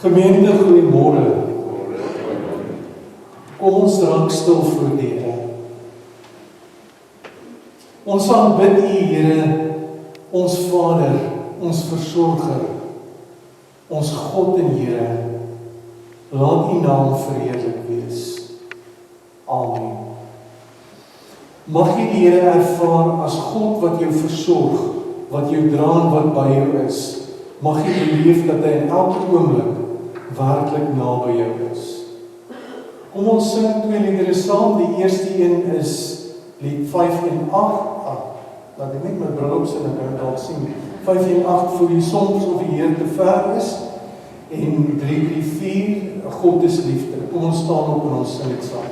Gemeente, goeiemôre. Kom ons raak stil voor die Here. Ons aanbid U, Here, ons Vader, ons Versorger, ons God en Here. Laat U naam verheerlik wees. Amen. Mag jy die Here ervaar as God wat jou versorg, wat jou dra en wat by jou is. Mag jy beleef dat hy in elke oomblik werklik naby jou is. Kom ons sing 2 liedere saam. Die eerste een is lied 5 en 8. Laat ek net my bril opsit en ek kan dalk sien. 5 en 8 voel jy soms of die Heer te ver is. En 3, 4, God is liefde. Kom ons staan op en ons sing dit saam.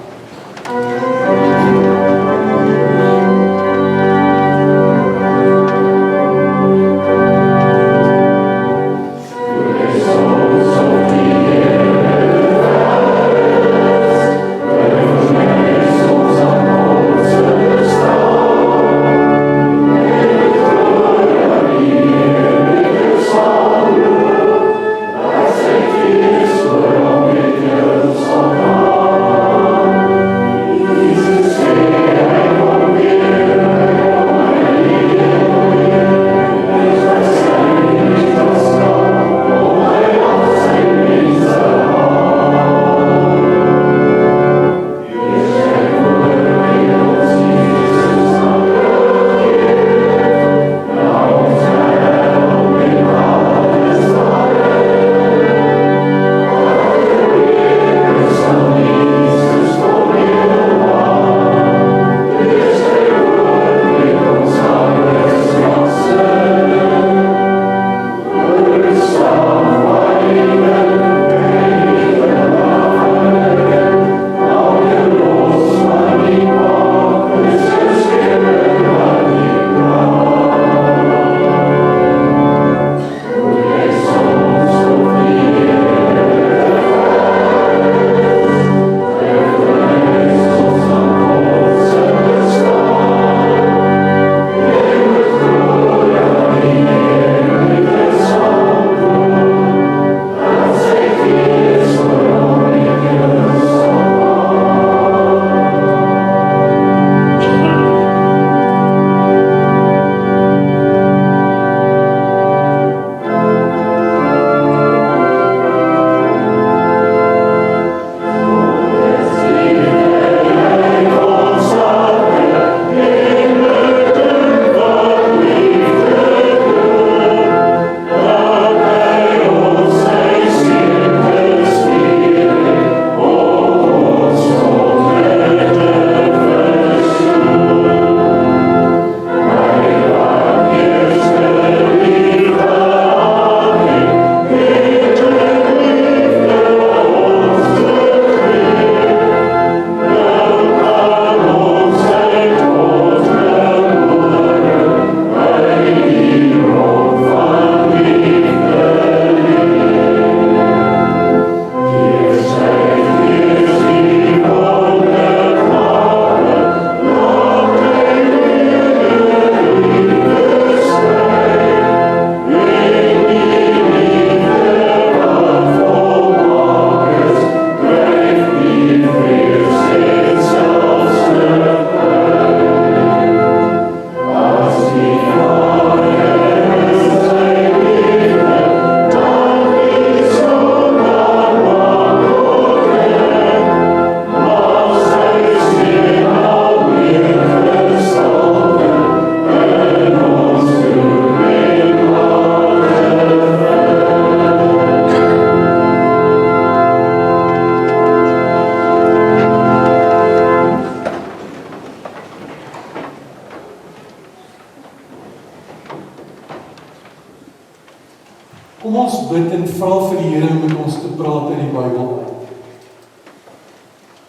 Kom ons bid en vra vir die Here om met ons te praat uit die Bybel uit.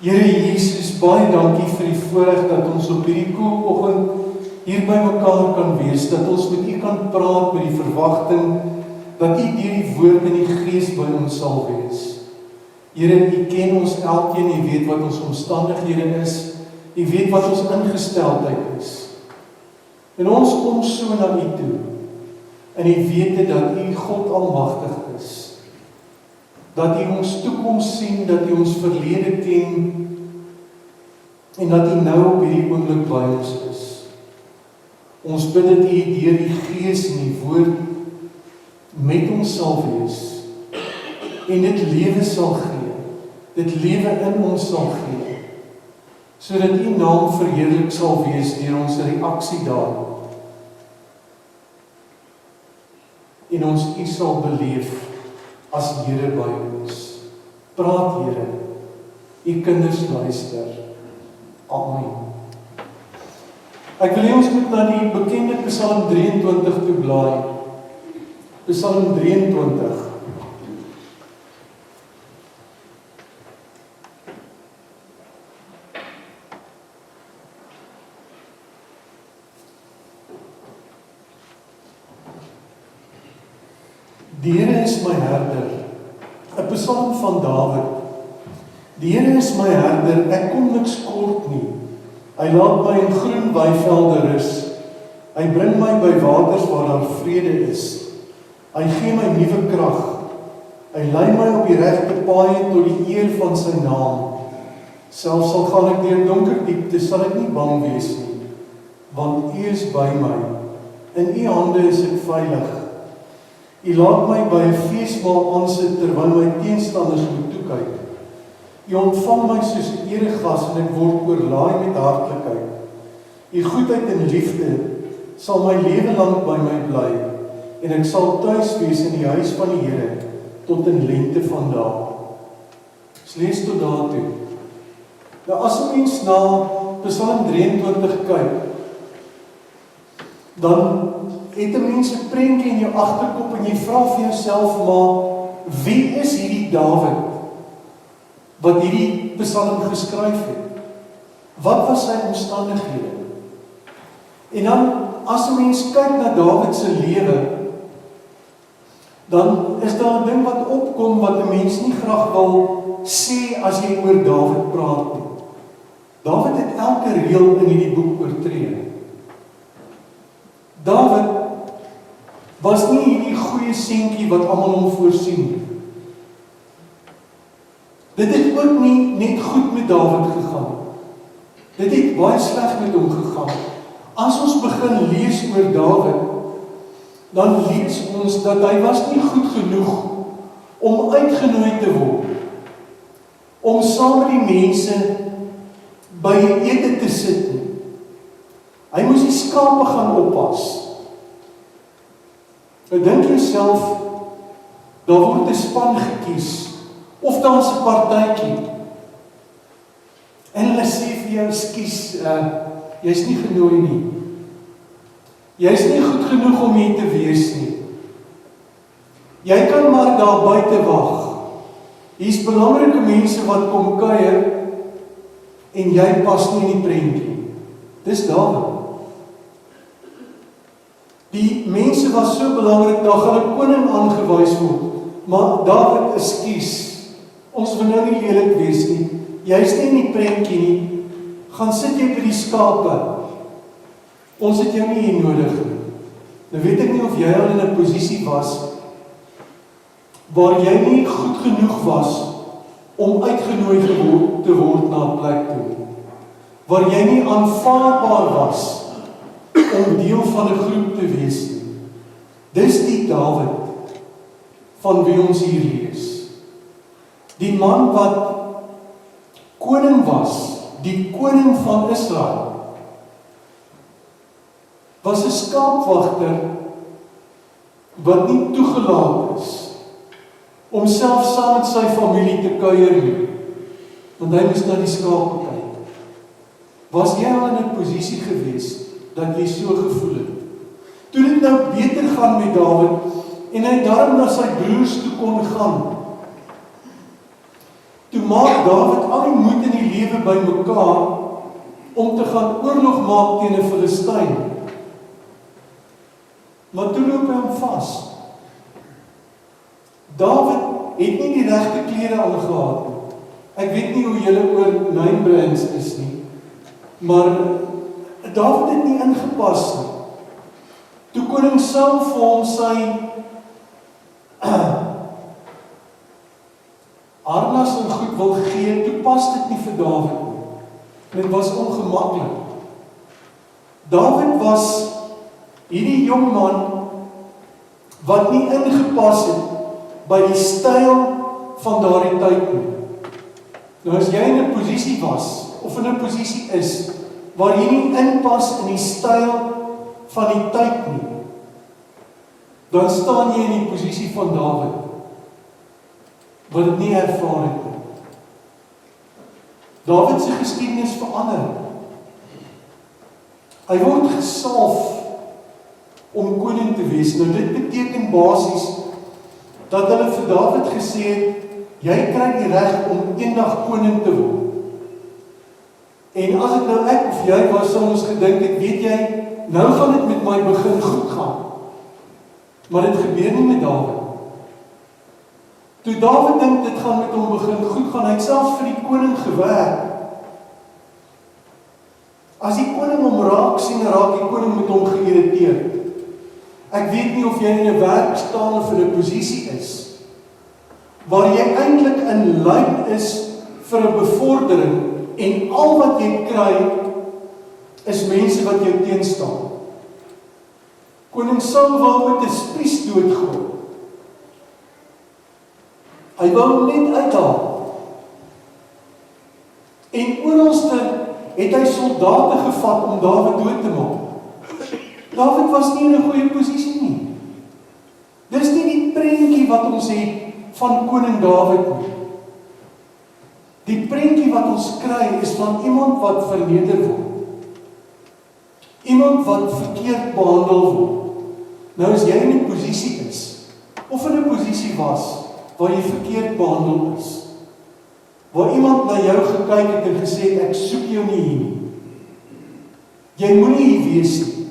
Here Jesus, baie dankie vir die voorreg dat ons op hierdie koel oggend hier by mekaar kan wees, dat ons met U kan praat met die verwagting dat U deur die woord en die Gees by ons sal wees. Here, U ken ons elkeen, U weet wat ons omstandighede is, U weet wat ons ingesteldheid is. En ons kom so na U toe, en U weet dat U God almagtig is. dat U ons toekoms sien, dat U ons verlede ken, en dat U nou op hierdie oomblik by ons is. Ons bid dat U deur die Gees en die Woord met ons sal wees, en dit lewe sal gee, dit lewe in ons sal gee, sodat U naam verheerlik sal wees deur ons reaksie daarop. En ons U sal beleef as Here by ons. Praat Here, U kinders luister. Amen. Ek wil hê ons moet na die bekende Psalm 23 toe blaai. Psalm 23. Die Here is my herder, 'n Psalm van Dawid. Die Here is my herder, ek kom niks kort nie. Hy laat my in groen weivelde rus. Hy bring my by waters waar daar vrede is. Hy gee my nuwe krag. Hy lei my op die regte paaie tot die eer van sy naam. Selfs al gaan ek deur donker diepte, sal ek nie bang wees nie, want U is by my. In U hande is ek veilig. U laat my by 'n feesmaal aansit terwyl my teenstanders moet toekyk. U ontvang my soos 'n eregas en ek word oorlaai met hartlikheid. U goedheid en liefde sal my lewe lank by my bly en ek sal tuis wees in die huis van die Here tot in lengte van dae. Ons lees tot daartoe. Nou as 'n mens na Psalm 23 kyk, dan het 'n mens 'n prentjie in jou agterkop en jy vra vir jouself, maar wie is hierdie Dawid wat hierdie Psalm geskryf het? Wat was sy omstandighede? En dan as 'n mens kyk na Dawid se lewe, dan is daar 'n ding wat opkom wat 'n mens nie graag wil sê as jy oor Dawid praat nie. Dawid het elke reël in hierdie boek oortree. Dawid was nie hierdie goeie seentjie wat almal hom voorsien. Dit het ook nie net goed met Dawid gegaan. Dit het baie sleg met hom gegaan. As ons begin lees oor Dawid, dan lees ons dat hy was nie goed genoeg om uitgenooi te word, om saam met die mense by die ete te sit nie. Hy moes die skape gaan oppas. Nou dink jouself, daar word 'n span gekies, of daar's 'n partytjie, en hulle sê vir jou, "Skus, jy's nie genooi nie. Jy's nie goed genoeg om hier te wees nie. Jy kan maar daar buite wag. Hier's belangrike mense wat kom kuier, en jy pas nie in die prentjie." Dis Dawid. Die mense was so belangrik, daar gaan 'n koning aangewys word. Maar Dawid, ekskuus, ons wil nou nie lelik wees nie. Jy's nie in die prentjie nie. Gaan sit jy by die skape. Ons het jou nie hier nodig nie. Nou weet ek nie of jy al in 'n posisie was waar jy nie goed genoeg was om uitgenooi te word na 'n plek toe. Waar jy nie aanvaarbaar was om deel van 'n groep te wees nie. Dis die Dawid van wie ons hier lees. Die man wat koning was, die koning van Israel, was 'n skaapwagter wat nie toegelaat is om self saam met sy familie te kuier nie, want hy moes na die skape kyk. Was jy al in 'n posisie gewees dat jy so gevoel het? Toe dit nou beter gaan met Dawid, en hy daarom na sy broers toe kon gaan, toe maak Dawid al die moed in die lewe bymekaar om te gaan oorlog maak teen 'n Filistyn. Maar toe loop hy hom vas. Dawid het nie die regte klere aangehad nie. Ek weet nie hoe julle oor name brands is nie, maar Dawid het nie ingepas nie. Toe koning Saul vir hom harnas en goed wil gee, toe pas dit nie vir Dawid nie. Dit was ongemaklik. Dawid was hierdie jong man wat nie ingepas het by die styl van daardie tyd nie. Nou as jy in 'n posisie was, of in 'n posisie is, waar jy nie inpas in die styl van die tyd nie, dan staan jy in die posisie van Dawid, wat dit nie ervaar het nie. Dawid se geskiedenis verander. Hy word gesalf om koning te wees. Nou dit beteken basies dat hulle vir Dawid gesê het, jy kry die reg om eendag koning te word. En as dit nou ek of jy was, sou ons gedink het, weet jy, nou gaan dit met my begin goed gaan. Maar dit gebeur nie met Dawid. Toe Dawid dink dit gaan met hom begin goed gaan, hy het selfs vir die koning gewerk. As die koning hom raak sien, raak die koning met hom geïrriteerd. Ek weet nie of jy in 'n werk staan of in 'n posisie is, waar jy eintlik in lyn is vir 'n bevordering, en al wat jy kry, is mense wat jou teenstaan. Koning Saul wou met 'n spies doodgooi. Hy wou hom net uithaal. En oralste het hy soldate gevat om Dawid dood te maak. Dawid was nie in 'n goeie posisie nie. Dis nie die prentjie wat ons het van koning Dawid nie. Die prentjie wat ons kry is van iemand wat verneder word. Iemand wat verkeerd behandel word. Nou as jy in 'n posisie is, of in 'n posisie was, waar jy verkeerd behandel is, waar iemand na jou gekyk het en gesê het, ek soek jou nie hier nie. Jy moenie hier wees nie.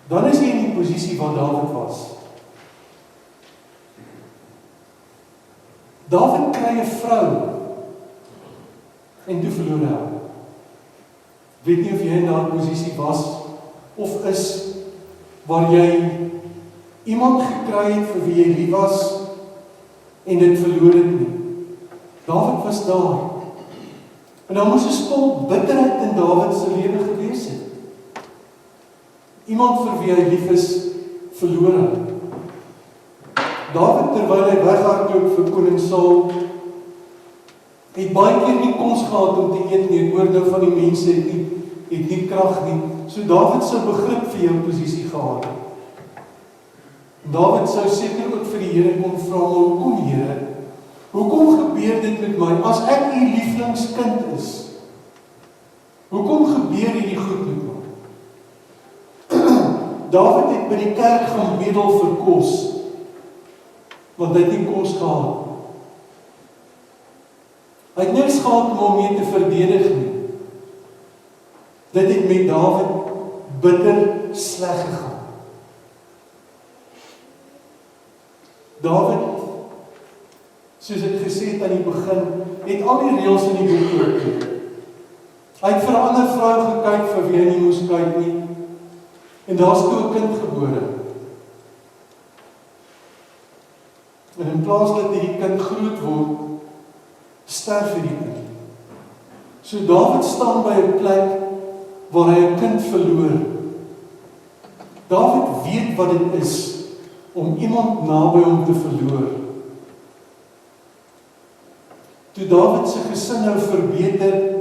Dan is jy in die posisie waar Dawid was. Dawid kry 'n vrou en toe verloor hy haar. Weet nie of jy in daardie posisie was of is waar jy iemand gekry het vir wie jy lief was en dit verloor het nie. Dawid was daar. En daar moes 'n spul bitterheid in Dawid se lewe gewees het. Iemand vir wie hy lief is, verloor hy. Dawid, terwyl hy weghardloop vir koning Saul, het baie keer nie kos gehad om te eet nie. Ek hoor nou van die mense het nie krag nie. So Dawid sou begrip vir jou posisie gehad het. Dawid sou seker ook vir die Here kon vra, maar hoekom Here? Hoekom gebeur dit met my as ek u lievelingskind is? Hoekom gebeur hierdie goed met my? Dawid het by die kerk gaan bedel vir kos, want hy het nie kos gehad. Hy het niks gehad om hom mee te verdedig nie. Dit het met Dawid bitter sleg gegaan. Dawid, soos ek gesê het aan die begin, het al die reëls in die boek oortree. Hy het vir 'n ander vrou gekyk vir wie hy nie moes kyk nie. En daar's toe 'n kind gebore. En in plaas dat hierdie kind groot word, sterf hierdie kind. So Dawid staan by 'n plek waar hy 'n kind verloor. Dawid weet wat dit is om iemand naby hom te verloor. Toe Dawid se gesin nou verbeter,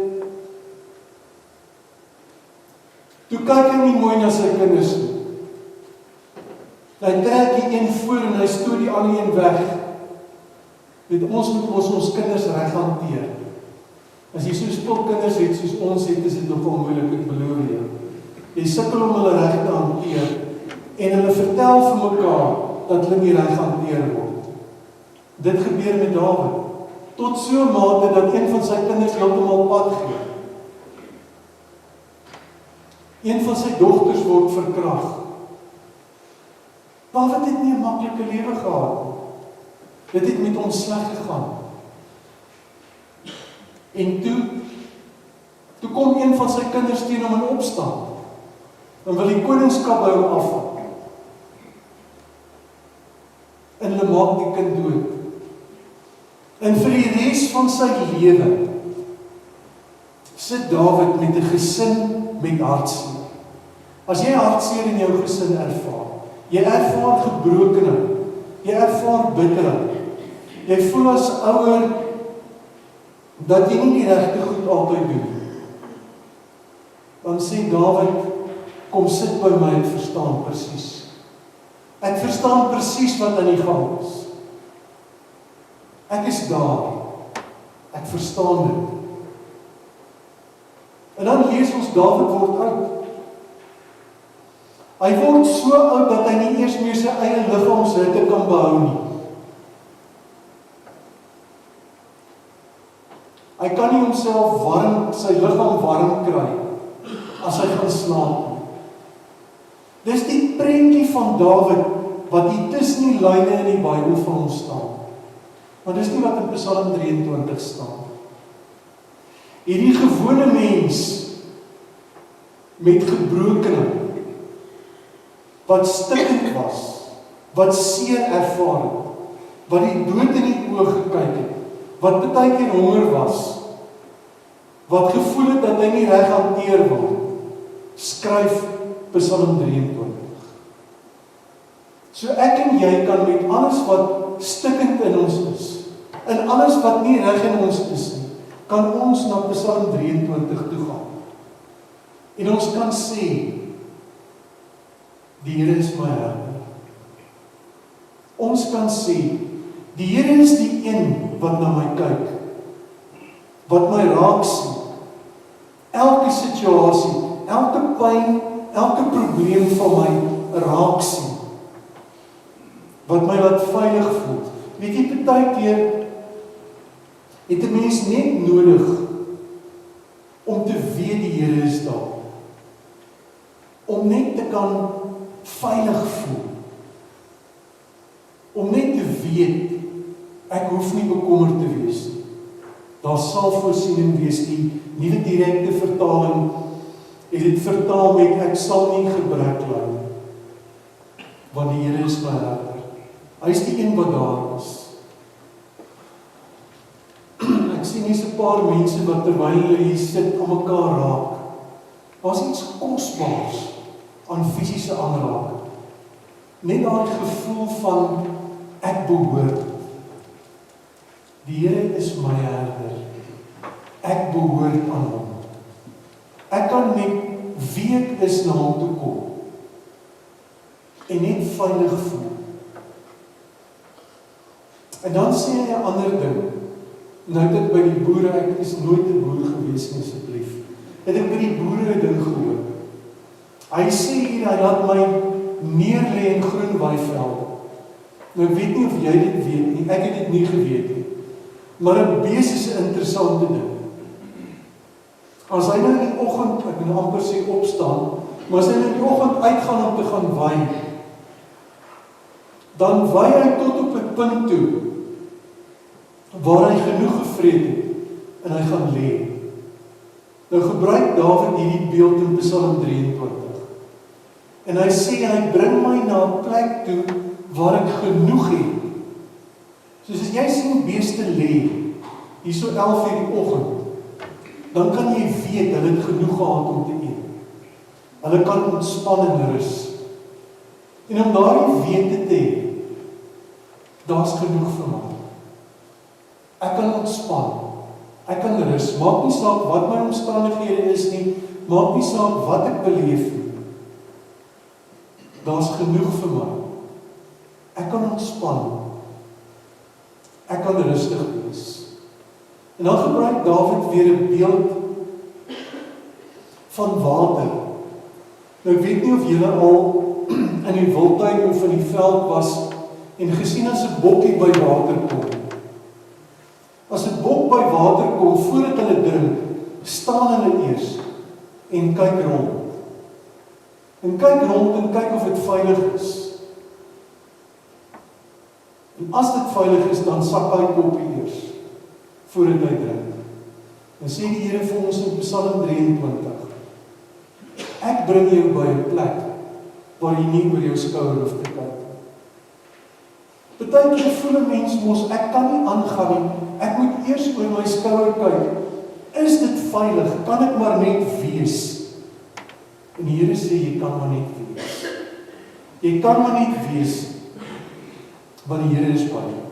toe kyk hy nie mooi na sy kinders nie. Hy trek die een voor en hy stoot die ander een weg. Weet, ons moet ons kinders reg hanteer. As jy so spul kinders het soos ons het, is dit nogal moeilik, ek beloof jou. Jy sukkel om hulle reg te hanteer en hulle vertel vir mekaar dat hulle nie reg hanteer word. Dit gebeur met Dawid. Tot so 'n mate dat een van sy kinders heeltemal pad gee. Een van sy dogters word verkragt. Dawid het nie 'n maklike lewe gehad nie. Dit het met hom sleg gegaan. En toe kom een van sy kinders teen hom in opstand. Dan wil die koningskap by hom afvat. En hulle maak die kind dood. En vir die res van sy lewe sit Dawid met 'n gesin met hartseer. As jy hartseer in jou gesin ervaar, jy ervaar gebrokenheid, jy ervaar bitterheid, jy voel as ouer dat jy nie die regte goed altyd doen. Dan sê Dawid, kom sit by my, ek verstaan presies. Ek verstaan presies wat aan die gang is. Ek is daar. Ek verstaan dit. En dan lees ons Dawid word oud. Hy word so oud dat hy nie eers meer sy eie liggaamshitte kan behou nie. Hy kan nie homself warm, sy liggaam warm kry as hy gaan slaap. Dis die prentjie van Dawid wat hier tussen die lyne in die Bybel van hom staan. Maar dis nie wat in Psalm 23 staan. Hierdie gewone mens met gebrokenheid, wat stikkend was, wat seer ervaar het, wat die dood in die oë gekyk het, wat baie keer honger was, wat gevoel het dat hy nie reg hanteer word, skryf Psalm 23. So ek en jy kan met alles wat stikkend in ons is, en alles wat nie reg in ons is nie, kan ons na Psalm 23 toe gaan. En ons kan sê, die Here is my herder. Ons kan sê, die Here is die een wat na my kyk, wat my raak sien. Elke situasie, elke pyn, elke probleem van my raak sien. Wat my laat veilig voel. Weet jy, baie keer het 'n mens net nodig om te weet die Here is daar. Om net te kan veilig voel. Om net te weet, ek hoef nie bekommerd te wees nie. Daar sal voorsiening wees. Die nuwe direkte vertaling het dit vertaal met ek sal nie gebrek ly nie. Want die Here is my herder. Hy is die een wat daar is. Ek sien hier's 'n paar mense wat terwyl hulle hier sit aan mekaar raak. Daar's iets kosbaars aan fisiese aanraking. Net daai gevoel van ek behoort. Die Here is my herder. Ek behoort aan hom. Ek kan met wie ek is na hom toe kom en net veilig voel. En dan sê hy 'n ander ding. Nou dit by die boere, ek is nooit 'n boer gewees nie, asseblief. Het ek by die boere 'n ding gehoor. Hy sê hier, hy laat my neerlê in groen weivelde. Nou ek weet nie of jy dit weet nie, ek het dit nie geweet nie. Maar 'n bees is 'n interessante ding. As hy nou in die oggend, ek kan amper sê opstaan, maar as hy nou in die oggend uitgaan om te gaan waai, dan waai hy tot op 'n punt toe, waar hy genoeg gevreet het, en hy gaan lê. Nou gebruik Dawid hierdie beeld in Psalm 23. En hy sê, hy bring my na 'n plek toe, waar ek genoeg het. Soos as jy sien beeste lê, hier so 11 uur die oggend, dan kan jy weet, hulle het genoeg gehad om te eet. Hulle kan ontspan en rus. En om daardie wete te hê, daar's genoeg vir my. Ek kan ontspan, ek kan rus, maak nie saak wat my omstandighede is nie, maak nie saak wat ek beleef nie. Daar's genoeg vir my. Ek kan ontspan, ek kan rustig wees. En dan gebruik Dawid weer 'n beeld van water. Nou ek weet nie of julle al in die wildtuin of in die veld was en gesien as 'n bokkie by water kom. As 'n bok by water kom, voordat hulle drink, staan hulle eers en kyk rond. En kyk rond en kyk of dit veilig is. En as dit veilig is, dan sak hy koppie eers, voordat hy drink. Dan sê die Here vir ons in Psalm 23, ek bring jou by 'n plek, waar jy nie oor jou skouer hoef te kyk. Partykeer voel 'n mens mos, ek kan nie aangaan nie, ek moet eers oor my skouer kyk. Is dit veilig? Kan ek maar net wees? En die Here sê, jy kan maar net wees. Jy kan maar net wees, want die Here is by jou.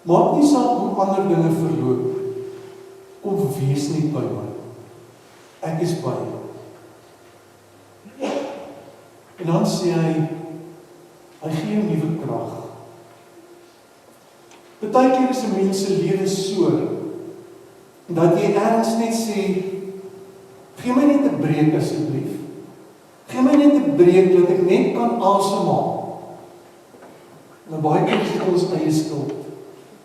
Maak nie saak hoe ander dinge verloop, kom wees net by my. Ek is by jou. En dan sê hy gee jou nuwe krag. Partykeer is 'n mens se lewe so, dat jy ergens net sê, gee my net 'n breek asseblief. Gee my net 'n breek, dat ek net kan asemhaal. Nou baie keer is dit ons eie skuld.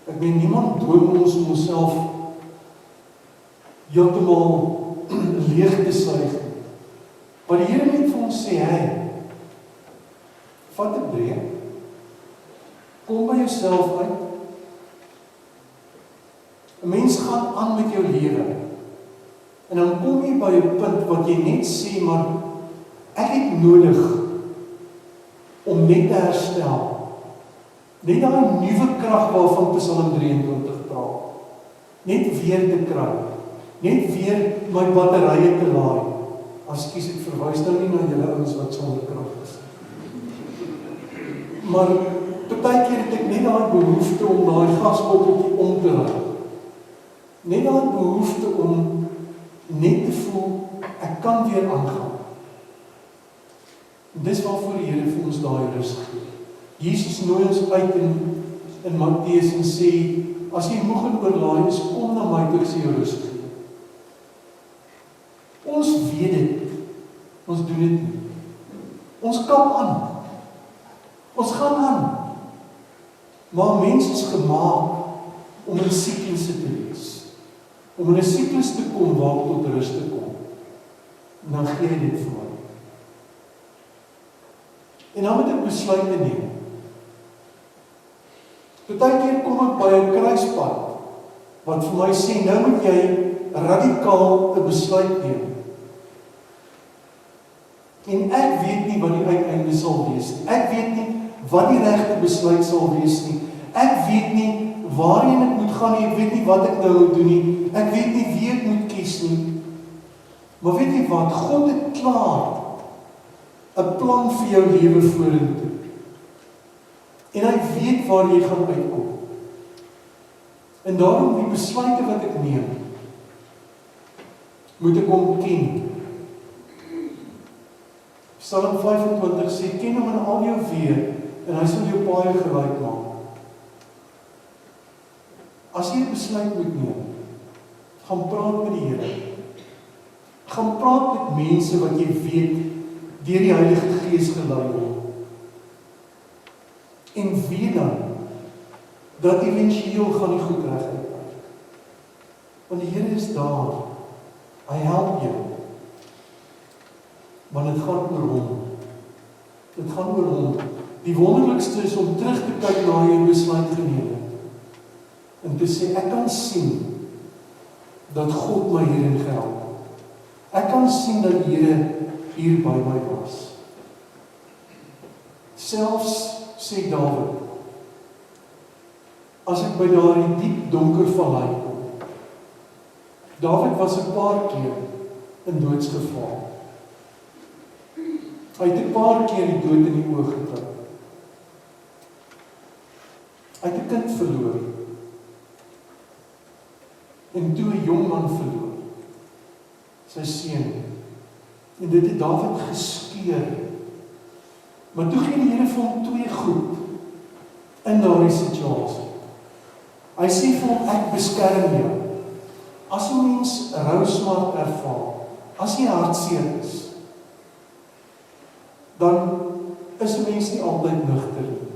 Ek meen, niemand dwing ons om onsself heeltemal leeg te suig. Maar die Here net vir ons sê, vat 'n breek. Kom by jouself uit. 'n Mens gaan aan met jou lewe. En dan kom jy by 'n punt wat jy net sê, maar ek het nodig om net te herstel. Net daai nuwe krag waarvan Psalm 23 praat. Net weer te kry. Net weer my batterye te laai. Ekskuus, ek verwys nou nie na julle ouens wat sonder krag is. Maar partykeer het ek net daai behoefte om daai gaskotteltjie om te raak. Net daai behoefte om net te voel, ek kan weer aangaan. Dis waarvoor die Here vir ons daai rus gee. Jesus nooi ons uit in Matteus en sê, as jy moeg en oorlaai is, kom na my toe, ek sê jou rus gee. Ons weet dit, ons doen dit nie. Ons kap aan. Ons gaan aan. Maar mens is gemaak om in siklusse te wees. Om in 'n siklus te kom waar tot rus te kom. En dan gee hy dit vir my. En dan moet ek besluite neem. Partykeer kom ek by 'n kruispunt wat vir my sê, nou moet jy radikaal 'n besluit neem. En ek weet nie wat die uiteinde sal wees nie. Ek weet nie wat die regte besluit sal wees nie. Ek weet nie waarheen ek moet gaan nie. Ek weet nie wat ek nou moet doen nie. Ek weet nie wie ek moet kies nie. Maar weet jy wat? God het klaar 'n plan vir jou lewe vorentoe. En hy weet waar jy gaan uitkom. En daarom die besluite wat ek neem, moet ek hom ken. Psalm 25 sê, ken hom in al jou weë, en hy sal jou paaie gelyk maak. As jy 'n besluit moet neem, gaan praat met die Here. Gaan praat met mense wat jy weet, deur die Heilige Gees gelei word. En weet dan, dat eventueel gaan die goed reg uitwerk. Want die Here is daar. Hy help jou. Want dit gaan oor hom. Dit gaan oor hom. Die wonderlikste is om terug te kyk na jou besluit geneem het. En te sê, ek kan sien dat God my hierin gehelp het. Ek kan sien dat die Here hier by my was. Selfs, sê Dawid, as ek by daardie diep donker vallei kom. Dawid was 'n paar keer in doodsgevaar. Hy het 'n paar keer die dood in die oë gekyk. Hy het 'n kind verloor. En toe 'n jong man verloor. Sy seun. En dit het Dawid geskeur. Maar toe gee die Here vir hom twee goed in daardie situasie. Hy sê vir hom, ek beskerm jou. As 'n mens rou smart ervaar, as jy hartseer is, dan is 'n mens nie altyd nugter nie.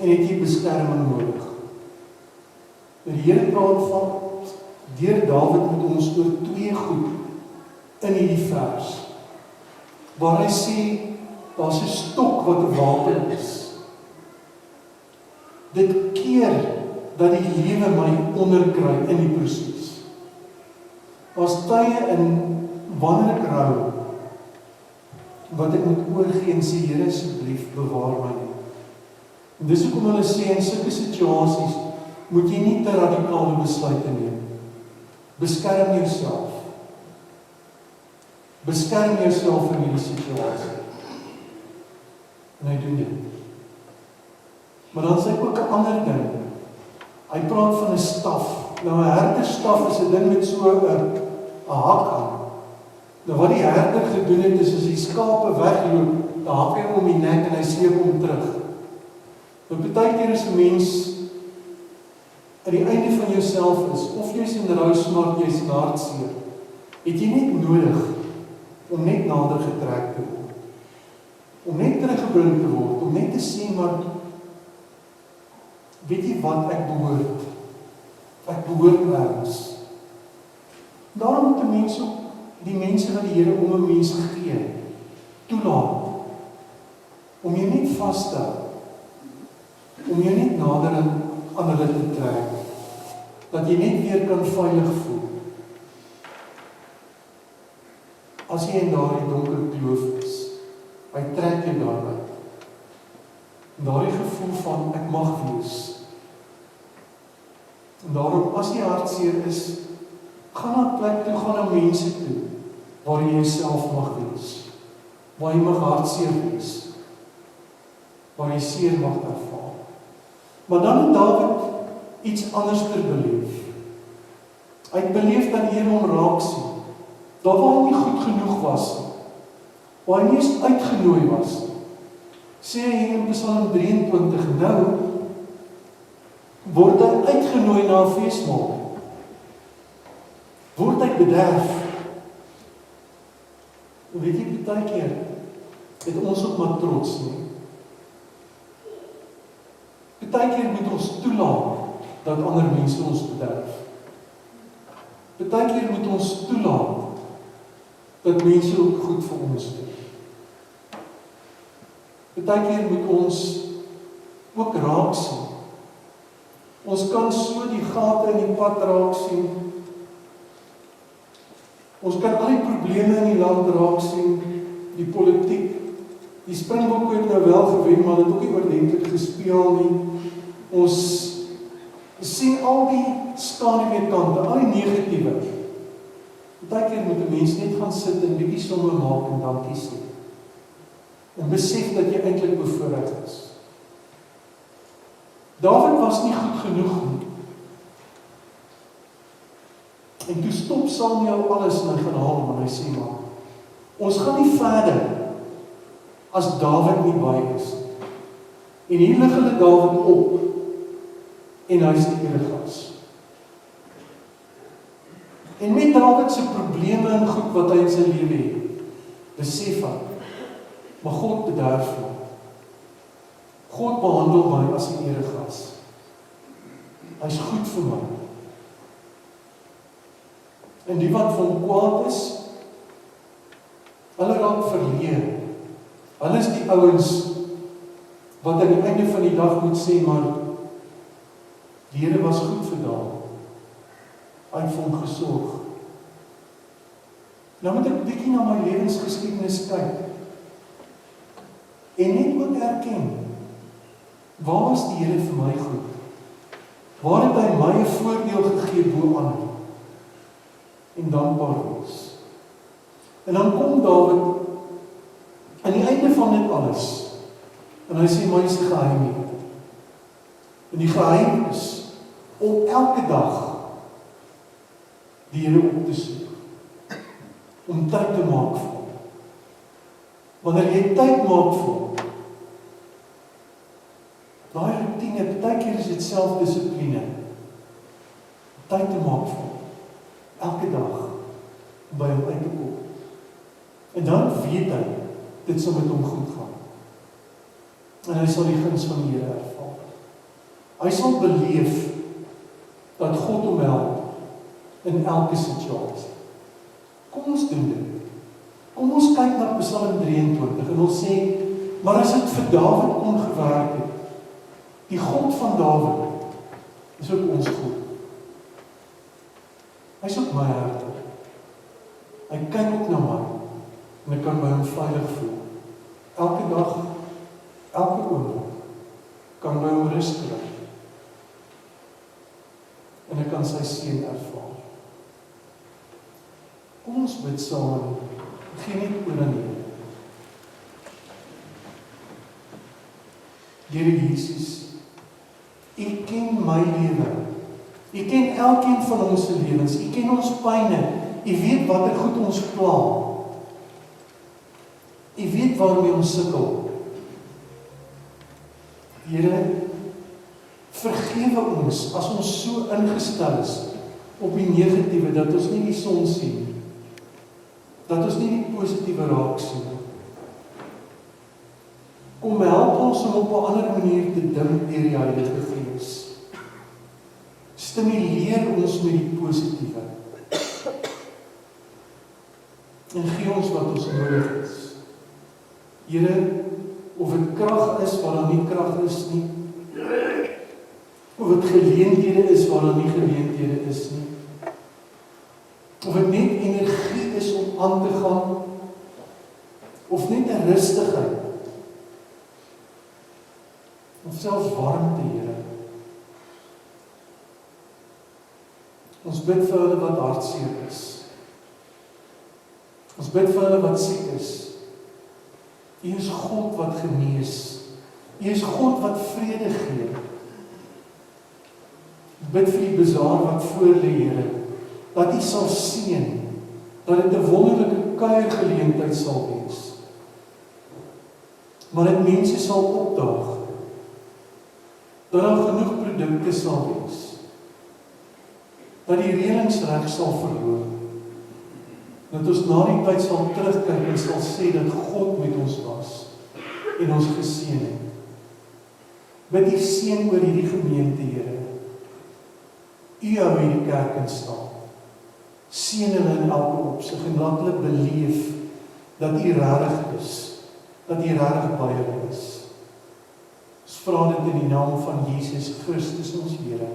En het jy beskerming nodig. Die Here praat van deur Dawid met ons oor twee goed in hierdie vers. Waar hy sê, daar's 'n stok wat 'n wapen is. Dit keer dat die lewe my onderkry in die proses. Daar's tye in wanneer ek rou, wat ek moet oorgee en sê, Here asseblief bewaar my net. En dis hoekom hulle sê in sulke situasies moet jy nie te radikale besluite neem. Beskerm jouself. Beskerm jouself in hierdie situasie. En hy doen dit. Maar dan sê ek ook 'n ander ding. Hy praat van 'n staf. Nou 'n herderstaf is 'n ding met so 'n hak aan. Nou wat die herder gedoen het is as die skape wegloop, dan hak hy hom om die nek en hy sleep hom terug. Nou partykeer is 'n mens aan die einde van jouself is, of jy's in rousmaak, jy's in hartseer, het jy net nodig om net nader getrek te word. Om net teruggebring te word, om net te sê, maar weet jy wat ek behoort? Ek behoort ergens. Daarom moet 'n mens ook die mense wat die Here om 'n mens gegee, toelaat, om jy net vas te hou, om jy net nader aan hulle te trek, dat jy net weer kan veilig voel. As jy in daardie donker kloof is, hy trek jou daaruit. Daardie gevoel van ek mag wees. En daarom as jy hartseer is, gaan na 'n plek toe, gaan na mense toe, waar jy jouself mag wees, waar jy mag hartseer wees, waar jy seer mag ervaar. Maar dan het Dawid iets anders te beleef. Hy het beleef dat die Here hom raak sien. Daar waar hy nie goed genoeg was, waar hy nie eens uitgenooi was, sê hy in Psalm 23, nou word hy uitgenooi na 'n feesmaal. Word hy bederf. Weet jy, baie keer het ons ook maar trots nie. Baie keer moet ons toelaat dat ander mense ons bederf. Baie keer moet ons toelaat dat mense ook goed vir ons doen. Baie keer moet ons ook raak sien. Ons kan so die gate in die pad raak sien. Ons kan al die probleme in die land raak sien, die politiek. Die Springbokke het nou wel gewen, maar het ook nie oordentlik gespeel nie. Ons sien al die skaduweekante, al die negatiewe. Baie keer moet 'n mens net gaan sit en bietjie somme maak en dankie sê. En besef dat jy eintlik bevoorreg is. Dawid was nie goed genoeg nie. En toe stop Samuel alles en hy gaan haal hom en hy sê maar, ons gaan nie verder as Dawid nie by is. En hier lig hulle Dawid op en hy is die eregas. En met Dawid se probleme en goed wat hy in sy lewe het, besef hy, maar God bederf hom. God behandel my as 'n eregas. Hy's goed vir my. En die wat vir hom kwaad is, hulle raak verleer. Hulle is die ouens wat aan die einde van die dag moet sê, maar die Here was goed vir Dawid. Hy het vir hom gesorg. Nou moet ek bietjie na my lewensgeskiedenis kyk. En net ook erken, waar was die Here vir my goed? Waar het hy my 'n voordeel gegee bo ander? En dankbaar wees. En dan kom Dawid aan die einde van dit alles. En hy sê my is die geheim hier. En die geheim is om elke dag die Here op te soek. Om tyd te maak vir hom. Wanneer jy tyd maak vir hom, daai routine, baie keer is dit selfdissipline. Tyd te maak vir hom. Elke dag om by hom uit te kom. En dan weet hy, dit sal met hom goed gaan. En hy sal die guns van die Here ervaar. Hy sal beleef dat God hom help in elke situasie. Kom ons doen dit. Kom ons kyk na Psalm 23 en ons sê, maar as dit vir Dawid kon gewerk het, die God van Dawid is ook ons God. Hy is ook my herder. Hy kyk ook na my en ek kan by hom veilig voel. Elke dag, elke oomblik kan skryf. En ek kan sy seën ervaar. Kom ons bid saam, gee net oor aan Here. Here Jesus, U ken my lewe. U ken elkeen van ons se lewens. U ken ons pyne. U weet watter goed ons pla. U weet waarmee ons sukkel. Here, vergewe ons as ons so ingestel is op die negatiewe, dat ons nie die son sien, dat ons nie die positiewe raak sien. Kom help ons om op 'n ander manier te dink deur die Heilige Gees. Stimuleer ons met die positiewe. En gee ons wat ons nodig is. Here, of dit krag is waar daar nie krag is nie, of dit geleenthede is waar daar nie geleenthede is nie, of dit net energie is om aan te gaan, of net 'n rustigheid, of selfs warmte, Here. Ons bid vir hulle wat hartseer is. Ons bid vir hulle wat siek is. U is God wat genees. U is God wat vrede gee. Bid vir die bazaar wat voor lê, Here, dat U sal seën, dat dit 'n wonderlike kuiergeleentheid sal wees. Maar dat mense sal opdaag, dat daar genoeg produkte sal wees, dat die reëlings reg sal verloop, dat ons na die tyd sal terugkyk en sal sê dat God met ons was en ons geseën het. Bid U seën oor hierdie gemeente, Here. U hou hierdie kerk in stand. Seën hulle in elke opsig en laat hulle beleef dat U regtig is, dat U regtig by hulle is. Ons vra dit in die naam van Jesus Christus ons Here.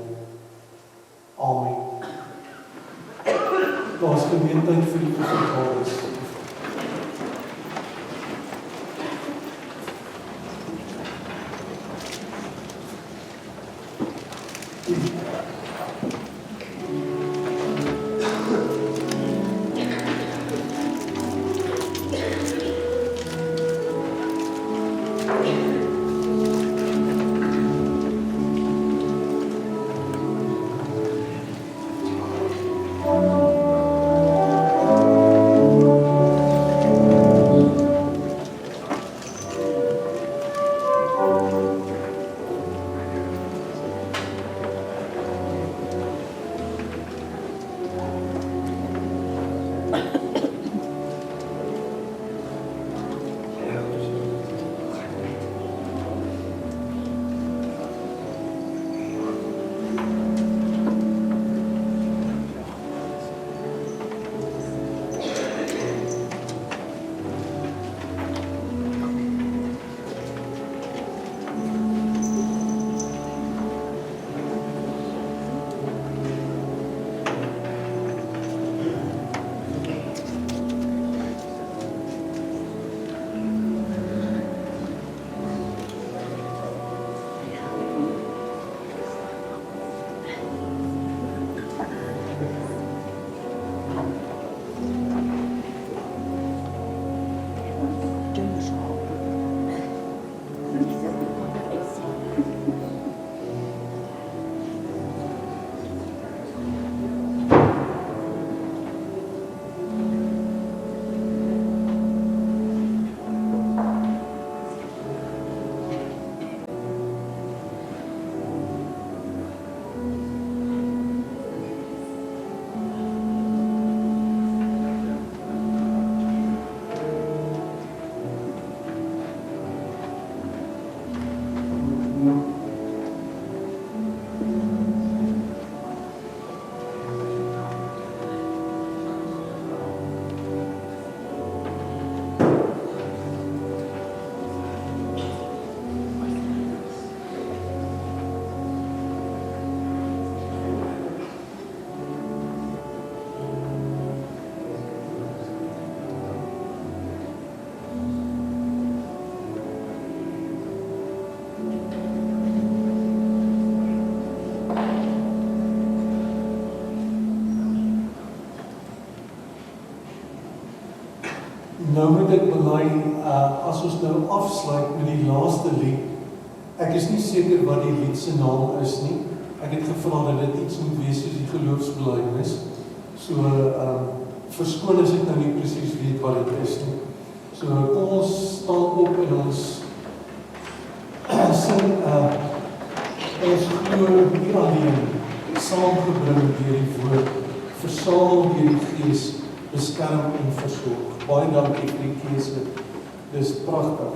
Amen. Daar is geleentheid vir die vergadering. moet ek bely, as ons nou afsluit met die laaste lied, ek is nie seker wat die lied se naam is nie. Ek het gevra dat dit iets moet wees soos die geloofsbelijdenis. So, verskoon as ek nou nie presies weet wat dit is nie. So, kom ons staan op en ons sing, ons glo nie alleen, saamgebring deur die woord, versamel deur die Gees, beskerm en versorg. Baie dankie vir die keuse. Dis pragtig.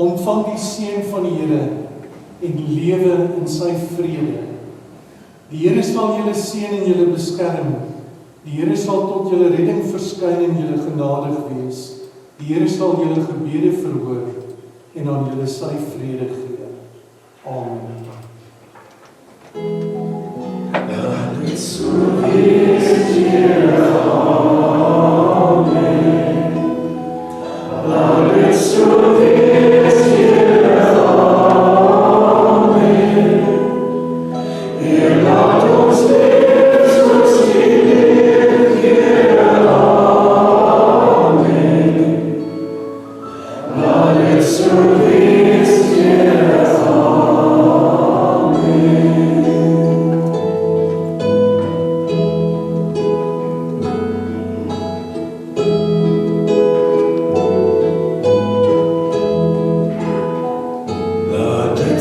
Ontvang die seën van die Here en lewe in sy vrede. Die Here sal julle seën en julle beskerm. Die Here sal tot julle redding verskyn en julle genadig wees. Die Here sal julle gebede verhoor en aan julle sy vrede gee. Amen. Laat dit so wees, Here. Amen. Laat dit so wees, Here. Amen. Heer, laat ons leef soos U leef, Here. Amen. Laat dit so wees, Here.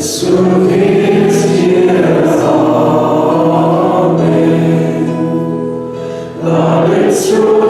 So wees, Here. Amen. Laat dit so